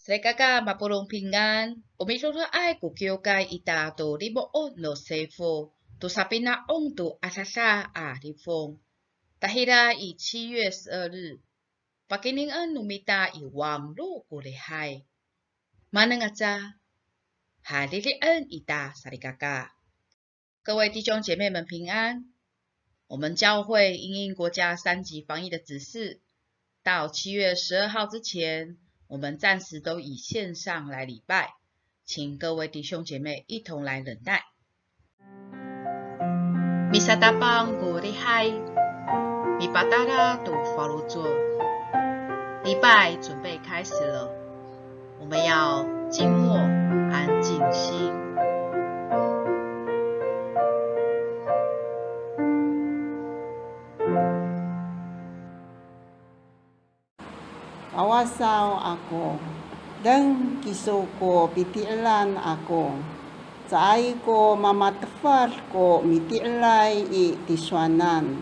Sri kakak mapulong pingan, umituro ay kukyokay ita to riboon no sefo, to sa pinaong to asasa a rifong. Tahira i 7月12日，pakiningan numita i wanglo kulehay. Manangatsa, halilian ita Sri kakak。各位弟兄姐妹们平安。我们教会因应国家3级防疫的指示，到7月12号之前，我们暂时都以线上来礼拜，请各位弟兄姐妹一同来忍耐。Misa tapang kulihay, mipatara tu follow 做。礼拜准备开始了，我们要静默，安静心。Awasaw ako, dan kiso ko pitilan ako. Saay ko mamatafar ko mitilay i tiswanan.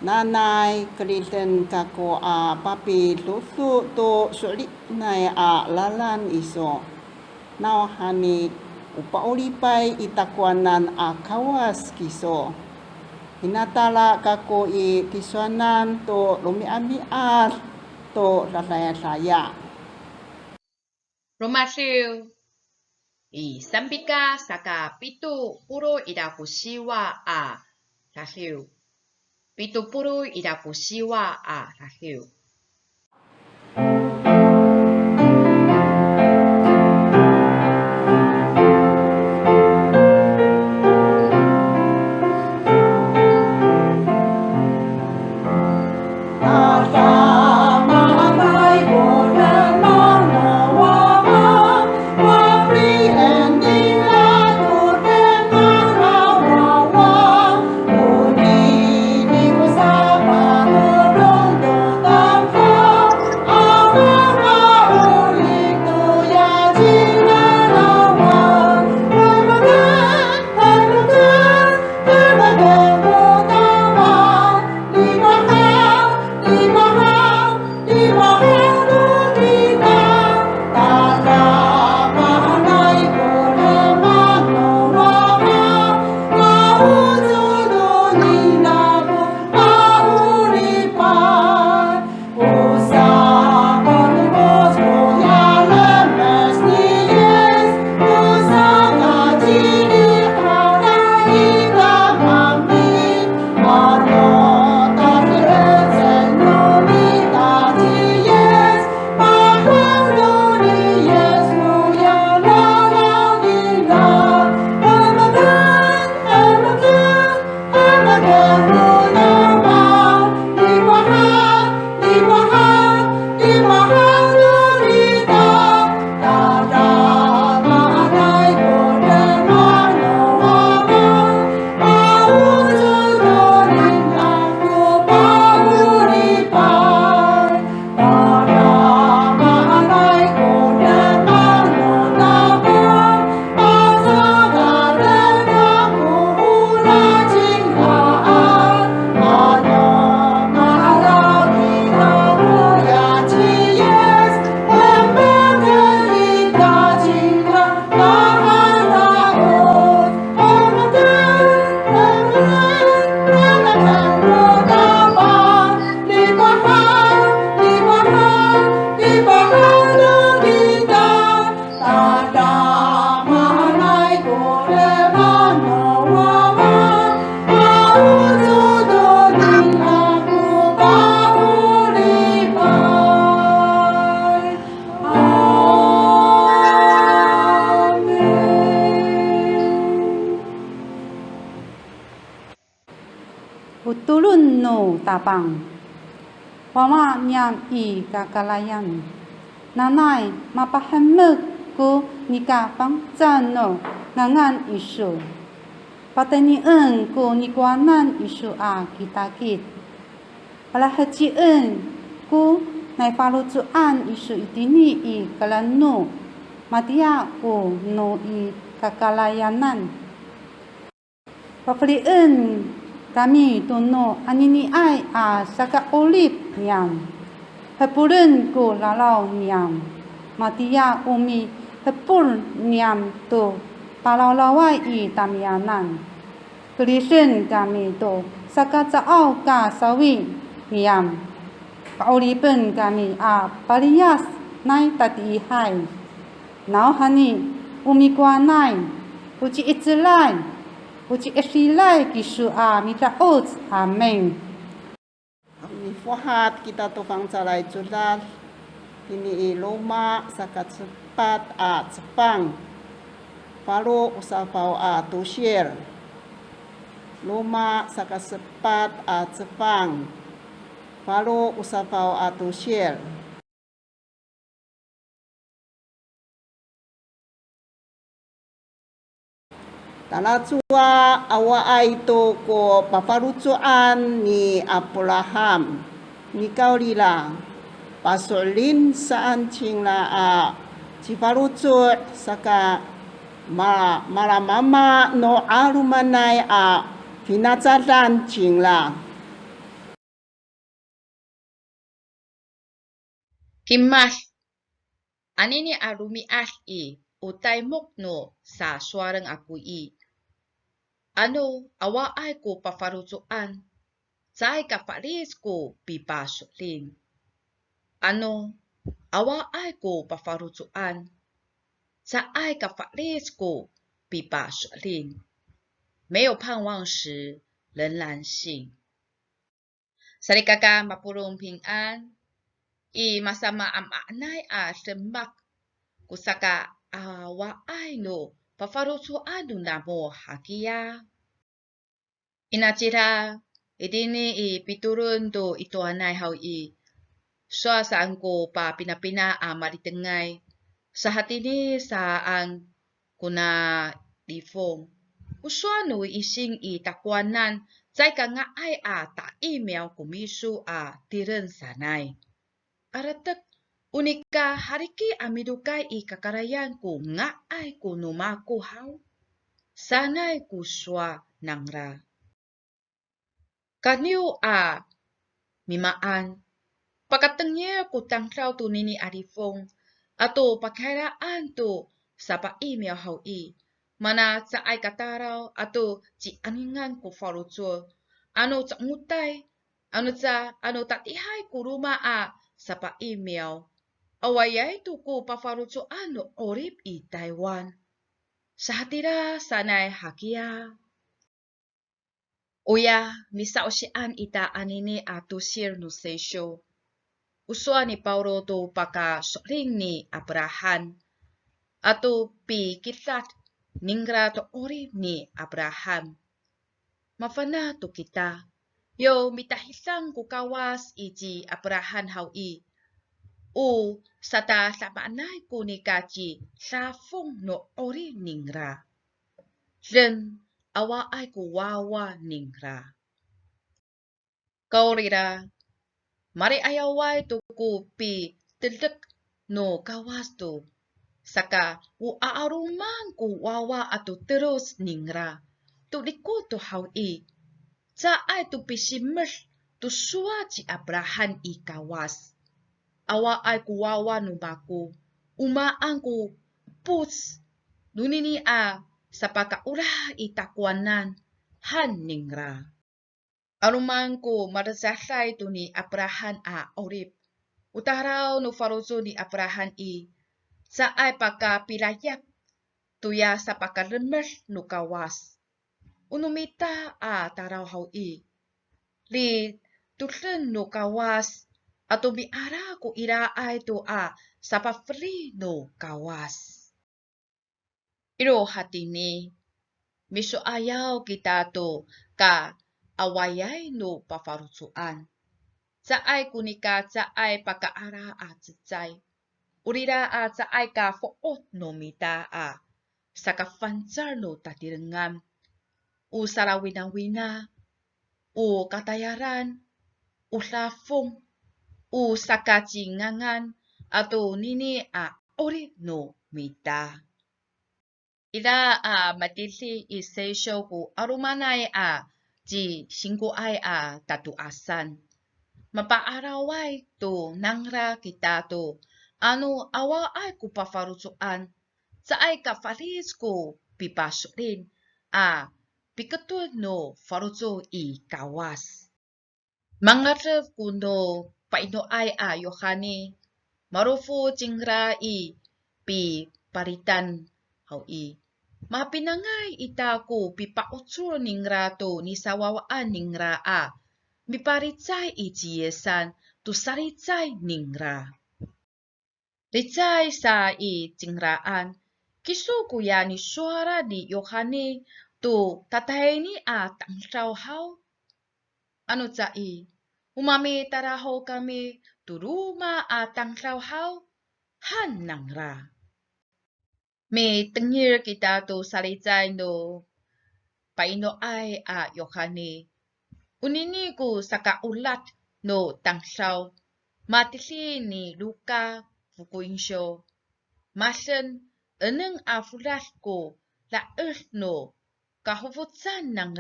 Nanay kriten kako a papi lusu to sulit nay a lalan iso. Now hani upaulipay itakwanan a kawas kiso. Hinatala kako i tiswanan to lumiamiar. To lalaya. Romatiu i sambika saka pitu puro idakusiwa a rahiu. Pitu puro idakusiwa a rahiu. Utulun no tapang. Wama nyam i kakalayan. Nanay mapahamag ko nika pangcan no ngangan isu. Patanian ko nikwanan isu a kitakit. Palahajian ko nay palutuan isu itini i kalano. Matia ko no i kakalayanan. Papalian kami tuno anini ai a saka olip niam. Hapulen ko lalaw niam. matia umi hepul niam tu palalawai I tamianan. Tulisin kami tu sakacao ka sawi niam. Paulipen kami parias nai tati hai. Nau hani umi kuanai uci itzilai uci esilai kisu mitaot amen. Mifuhat kita tukang calai julal kini loma sakat cepat cepang palu usapau tusir loma sakat cepat cepang palu usapau tusir. Talacua awai itu ko paparucuan ni Abraham ni kaulila pasulin saan cingla ciparucu saka malamama no arumanai pinacatan cingla. Kimas, anini arumi I utay mokno sa suarang aku I. Ano awaay ko pafarucuan, say kapalis ko pipasulin. Ano awaay ko pafarucuan, say kapalis ko pipasulin. 没有盼望时，仍然信。Salikaka mapurong平安I masama amanay semak kusaka awaay no pafarucuan no namo hakia. Inacira idini piturun to ito anay hau so saan ko pa pinapina maritengay sa hatini saan kuna difong. Uswano ising takwanan zay ka nga ay ta email kumisu tiren sanay. Aratak unika hariki amidukay kakarayan ko nga ay kunumako haw. Sanay kuswa nangra. Kanyo mimaan. Pakatengye ko tangkraw to nini arifong. Ato pagkairaan to sa pa-email haw Mana sa ay kataraw ato ci aningan ko farucho. Ano sa ngutay. Ano tatihay ko ruma sa pa-email. Awayay to ko pafarucho ano orip Taiwan. Sa hatira sanay hakia. Uya, misao siyaan ita anini tusir no sesyo. Uswa ni Paulo to paka-soling ni Abraham. Ato pi kitat ningra to ori ni Abraham. Mafana to kita. Yo mitahisang kukawas iti Abraham haw O sata samanay ko ni kachi safong no ori ningra. Ren awa ay kuwawa ningra. Kaurira, mari ayaway to ko pi tilek no kawas to. Saka uaaruman ko wawa ato terus ningra. To liko to haw Sa ay to pisimes to suwa ci Abraham kawas. Awa ay kuwawa numako. Umaan ko puts. Nunini sa pagkaura itakwanan han ningra. Aruman ko marasasay to ni Abraham orip. Utaraw no faruso ni Abraham sa ay pagkapilayak tuya sa pagkaremes no kawas. Unumita taraw haw Li tutlen no kawas at umiara ko iraay to sa pa-free no kawas. Iro hatini, miso ayaw kita to ka awayay no pafarusuan. Sa ay kunika sa ay pagkaara tsay. Urira sa ay ka foot no mita sa kafansar no tatirengam. O sarawina-wina, o katayaran, o lafong, o sakacingangan, ato nini ori no mita. Ida matili isesyo ko arumanay ji singko ay tatuasan. Mapaaraway to nangra kita to Anu awal ai ku pafarusuan, sa ai ka falis ku pipasurin, piketul no faruso I kawas. Mangarap ku no paino ai Yohane, marufu cingra I pi paritan hau I. Mapinangay ita ko pipautsur ningra to ni sawawaan ningra miparitsay I jiyesan tu saritsay ningra. Ritsay sa I cingraan, kisu kuya ni suara ni Yohane tu tatay ni tangsaw hau. Ano sa I? Umami taraho kami tu ruma tangsaw hau. Han nangra. May tengir kita tu saritsay no paino ay Yohane. Unini ko sa kaulat no tangsaw. Matili ni Luka Fukuinsyo. Masen eneng fulas ko la no kahuvutsan ng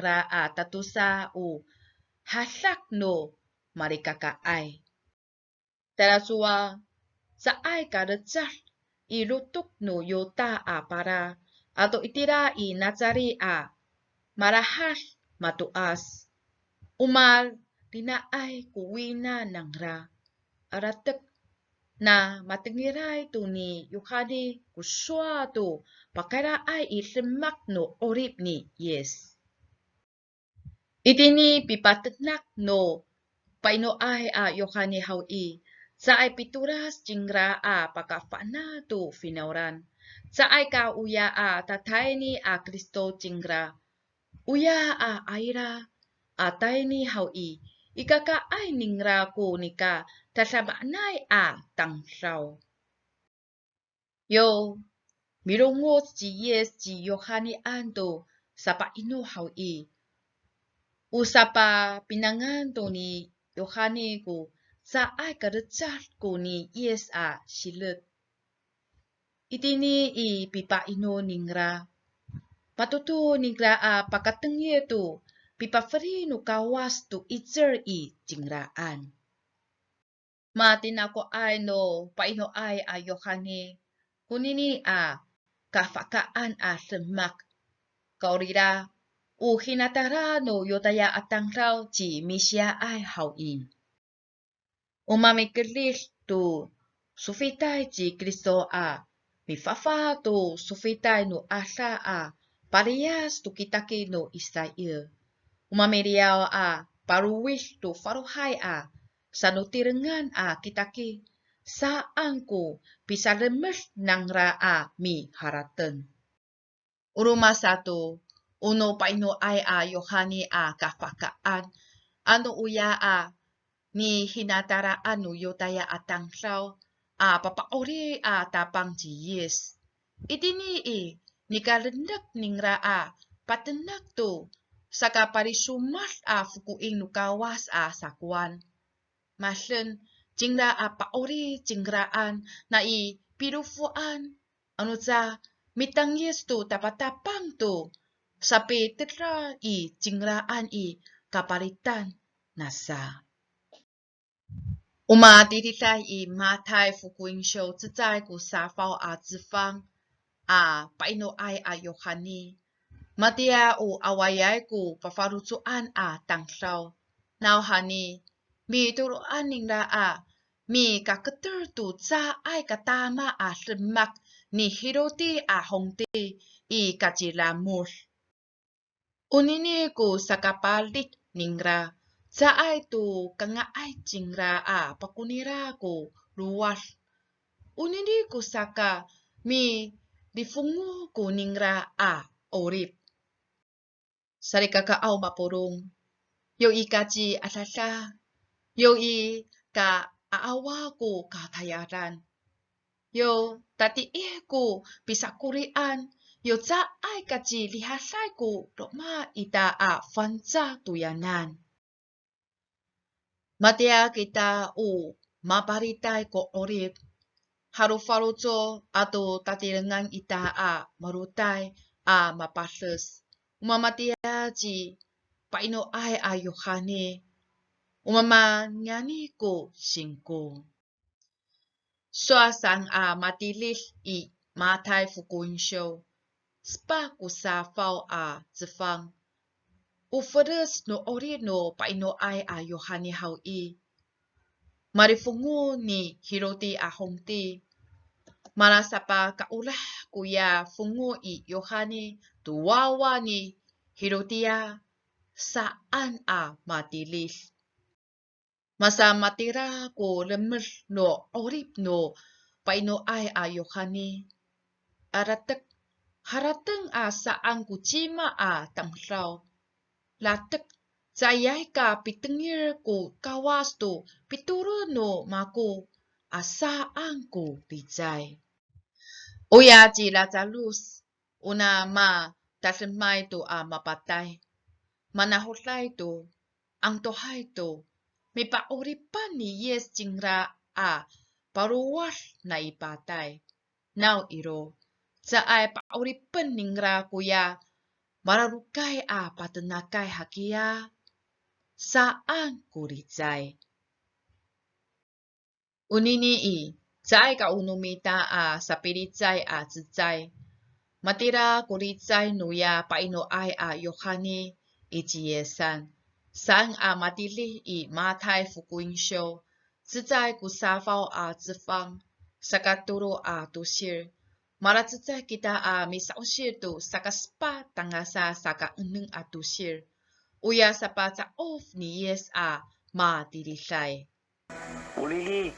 tatusa hasak no marikakaay. Tarasua sa ay karecah ilutuk no yota para ato itira I nazari marahas matuas. Umal dinaay kuwina ng aratek na matengiray tu ni Yohane kuswa tu pakara ay isemak no orip ni yes. Itini pipatenak no paino ay Yohane hau I. Sa ay pituras jingra pakafana tu finauran. Sa ay ka uya tatay ni Kristo jingra. Uya aira atay ni hau I. Ikaka ay ningra ko nika tasabanay tangsaw. Yo, mirungot si yes si Yohane anto sa paino hau I. Usapa pinangan to ni Yohane ko sa ay karecah ko ni yes silet. Itini I pipaino ningra. Patutu ningra pakatengye tu pipaferi no kawas tu itzer I jingraan. Matinako ay no paino ay Yohane. Kunini kafakaan semak. Kaurira hinatara no yotaya atangsaw ci misya ay hau I. Umamikelis tu sufitay ci Kristo mifafa tu sufitay no asa parehas tu kitaki no Israel. Umamiriaw paruwis tu faruhay sanutirengan kitaki saan ko pisalemes ng mi haratan. Uruma satu uno paino ay Yohane kafakaan ano uya ni hinataraan no yotaya atangsaw papaori tapang jiyes. Itini ni kalendak ningra patenak to saka parisumas fukuing no kawas sakwan. Masen jingra paori jingraan na pirufuan ano sa mitangyes to tapatapang to sapi tetra jingraan kaparitan nasa. Umatititay matay fukuinsyo zizay ko safaw zifang paino ay Yohane. Matia awayay ko pafarusuan tangsaw. Now hani, mi turuan ningla mi kaketer tu sa ay katama semak ni hiroti hongte kajilamus. Unini ko sa kapalit ningra. Sa ay tu kanga ay jingra pakunira ko luwas. Unini ko saka mi difungu ko ningra orip. Sari kakaaw mapurong. Yo ikaji asasa. Yo ka aawa ko katayaran. Yo tati ko pisakurian. Yo sa ay kaji lihasay ko roma ita fansa tuyanan. Matia kita maparitay ko orip. Harufaruto ato tatirengan ita marutay mapases. Umamatia ji paino ay Yohane. Umamanyani ko singko. Xoa sang matilis i Matai Fukuin Show. Spa kusa fao zifang. Uferes no ori no paino ai Yohani hau i. Marifungu ni Hiroti Hongti. Marasapa kaulah kuya fungu i Yohani tuwawa ni Hirotia saan matilis. Masa matira ko lemel no orip no paino ai Yohani. Aratek harateng saan kucima tamhlaw. Latek sayay ka pitengir ko kawas to pituro no mako saan ko rizay. Uya ji Lazarus una tasemay to mapatay. Manahulay to ang tohay to may pauripan ni Yes jingra paruwal na ipatay. Now iro sa ay pauripan ningra kuya mararukay patenakay hakia saan kurizay. Unini sa ay kaunumita sa pirizay zizay. Matira kurizay nuya paino ay Yohani ijiyesan. Sang matili Matai Fukuin Show. Zizay kusafaw zifang. Sakaturo tusir. Mara zizay kita misausir to sakaspa tangasa saka uneng tusir. Uya sapa sa off ni Yes matilisay. Ulili,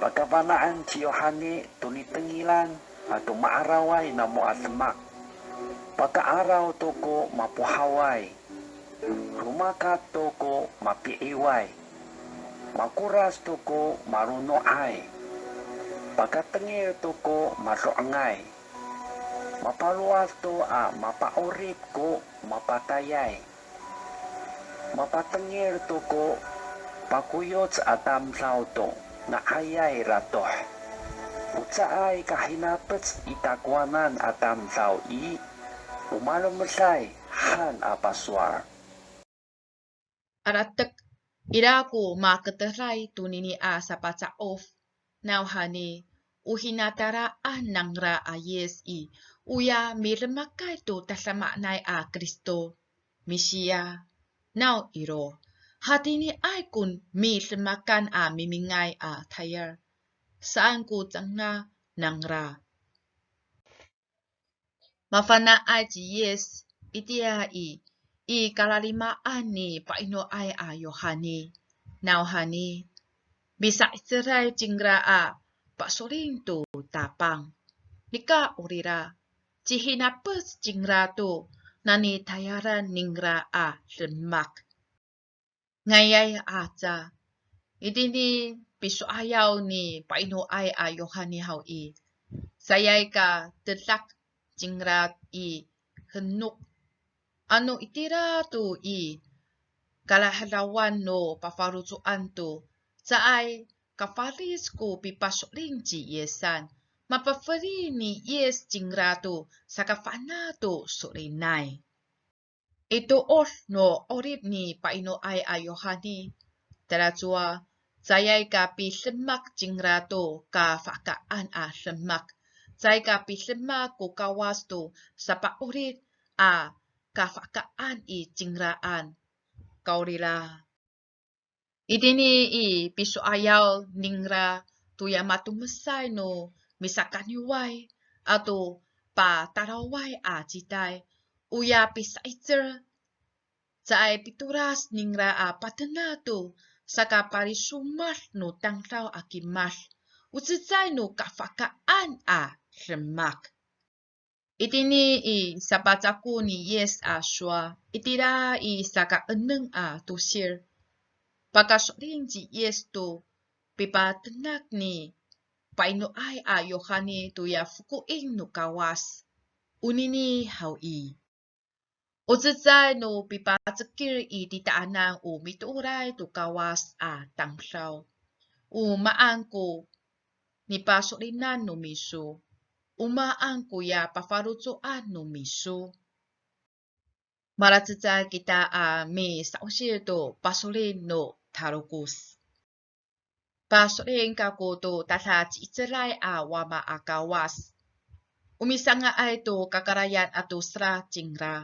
pagkabanaan si Yohani tunitengilan at maaraway na mo atmak. Pagkaaraw to ko mapuhaway. Rumakat to ko mapiiway. Makuras to ko marunoay. Pagkatengir to ko masuangay. Mapaluwas to mapaorip ko mapatayay. Mapatengir to ko pakuyot sa atamsaw to na ayay ratoh. Utsaay kahinapets itakwanan atamsaw umalumasay han apaswar. Aratek iraku makataray tunini sa patsaof. Nauhani uhinataraan ng Yes uya mirmakay to tasamanay Kristo. Misiya. Now iro. Hati ni ay kun mirmakan mimingay tayar. Saan ko tanga nangra. Mafana ay Yes itiya kalalimaan ni paino ay Yohani. Nauhani. Bisa itiray jingra pasuling to tapang. Nika urira. Jihinapes jingra to nani tayaran ningra lemak. Ngayay aja. Idini piso ayaw ni paino ay Yohani hau Sayay ka telak jingra henuk. Ano itira to kalahalawan no pafaruzuan to. Saay kafaris ko pipasuling ji Yesan. Mapafari ni Yes jingra to sa kafana to surinay. Ito no orip ni paino ay Yohani. Tarazua, sayay ka pisemak jingra to ka fakaan semak. Say ka pisemak ko kawas to sa paurit kafakaan jingraan. Kaurila. Idini piso ayaw ningra tuya matumasay no misakaniway ato taraway jitay uya pisaitzer sa ay pituras ningra patenato saka parisumal no tangtaw akimas utsitsay no kafakaan semak. Itini sapatsaku ni Yes shwa itira saka eneng tusir. Pagkasuling ji Yes to pipatenak ni paino ay Yohani tuya fukuing no kawas. Unini hau Utsitsay no pipatsekir titaanang mituray to kawas tangsaw. Maan ko ni pasulinan no miso. Umaan ko ya pafarutsuan no miso. Maratsitsay kita mi sausir to pasulin no tarukus. Pasoling kakuto tasa chiitselay wama akawas. Umisanga ay to kakarayan ato sra jingra.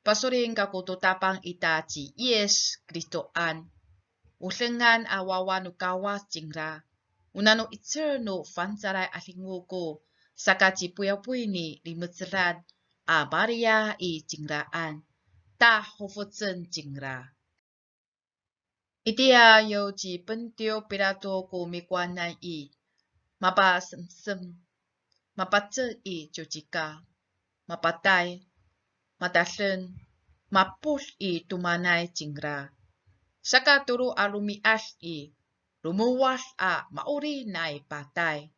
Pasoling kakuto tapang ita chi Yes Kristoan. Usengan awawanu kawas jingra. Unano itser no fansaray alinguko saka chi puyapuini limutseran Maria I jingraan. Ta hofutsen jingra. Itia yo chi pentio pirato ko mikwanan I. Mapasem, mapatse I jojika. Mapatay, matalen, mapul I tumanay jingra. Saka turu alumias I. Lumuwas mauri nai patay.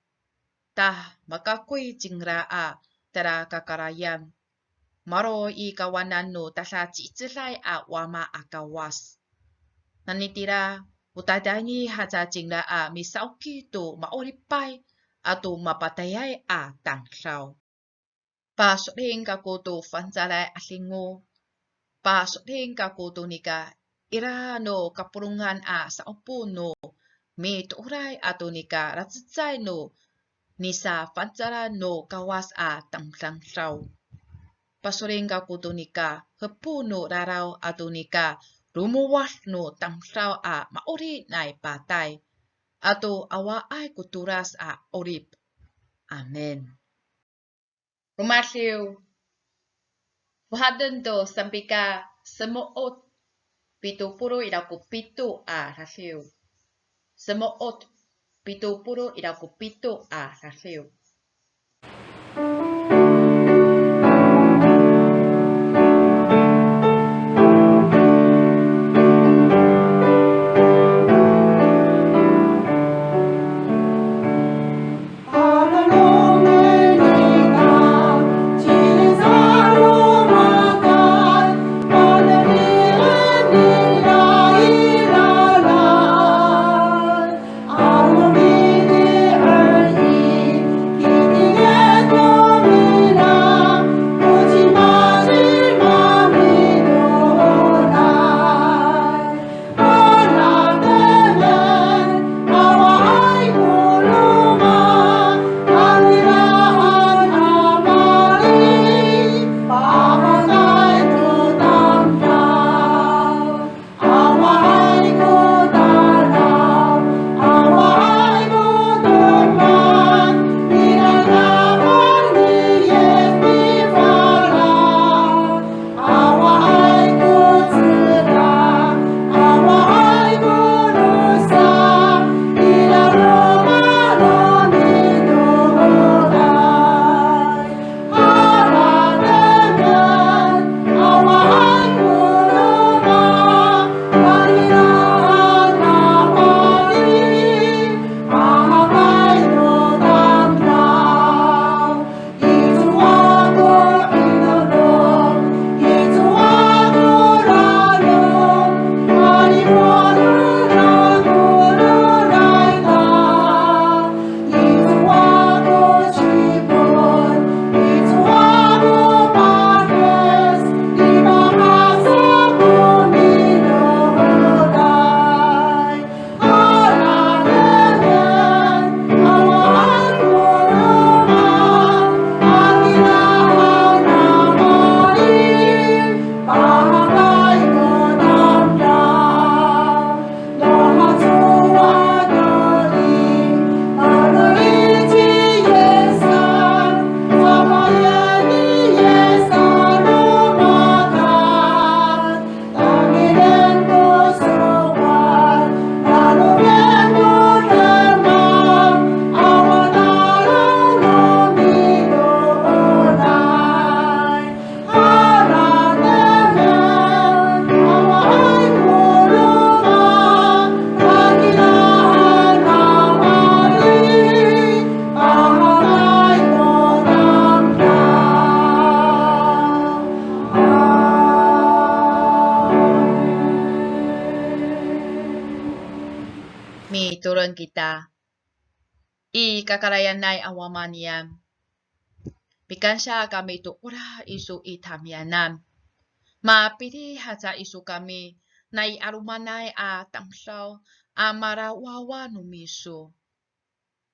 Tah makakuy jingra tara kakarayan. Maro I kawanan no tasa chiitsilay wama akawas. Nanitira utadani haja jingra misauki to maoripay ato mapatayay tangsaw. Pasoling kakuto fansalay alingo. Pasoling kakuto nika irano kapurungan sa upo no may tuuray ato nika ratsitsay no nisa fansala no kawas tangsaw. Pasoling kakuto nika hepu no raraw ato nika lumuwas no tangsaw mauri nai patay. Ato awa ay kuturas orip. Amen. Matthew. Buhadan to sampika semuot 70 rasiw. Semuot 70 rasiw. Mi turun kita. I kakarayanay awamaniam. Pikansya kami to ura isu itamianam. Mapiti haja isu kami nai arumanay tangsaw marawawa no miso.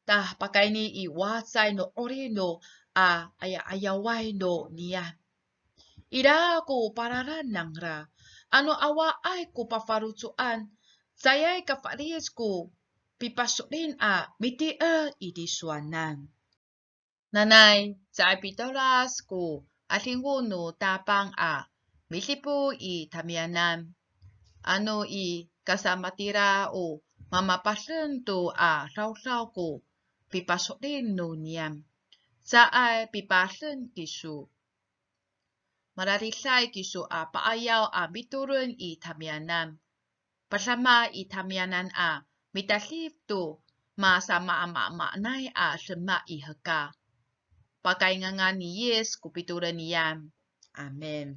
Tah pakai ni iwasay no ori no ayaway no niya. Ira ko pararan nang ra. Ano awa ay ko pafarutuan. Sayay kafaris ko. Pipasukin miti idiswanan. Nanay, sa pitoras ko. Atingo no tapang misipo tamianan. Ano kasamatira o mamapasan to raw ko. Pipasukin no niyam. Sa ay pipasan kisu. Mararisay kiso paayaw biturun tamianan. Pasama tamianan mitasip to masama maanay sema ihaka. Pakai nga ni Yes kupituran niyan. Amen.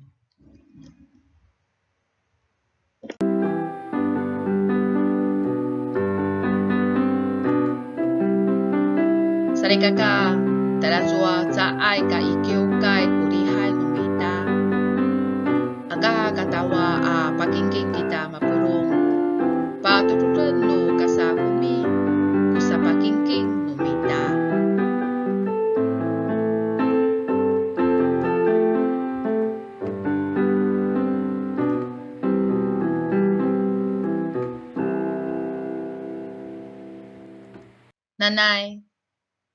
Sarikaka talaswa sa ay kaikiw kay kurihay lumita. Aga katawa pakingking kita mapurong. Patuturan no kasakumi kusa pakingking lumita. Nanay,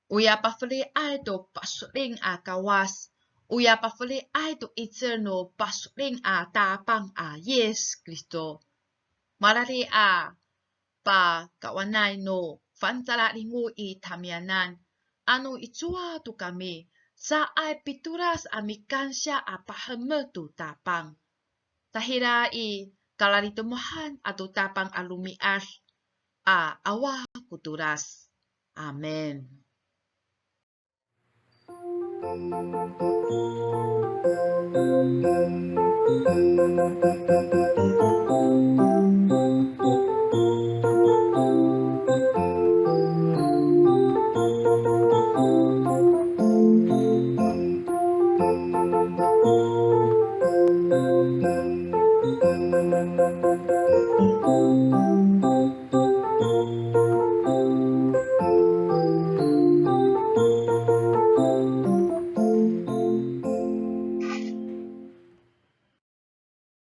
uya pafuli ay to pasuling kawas. Uya pafuli ay to itzer no pasuling tapang Yes Kristo. Marari pa kawanay no fantala lingu tamianan. Ano itsua to kami. Sa ay pituras amikansya pahame to tapang. Tahira kalaritumahan ato tapang alumias. Awa kuturas. Amen.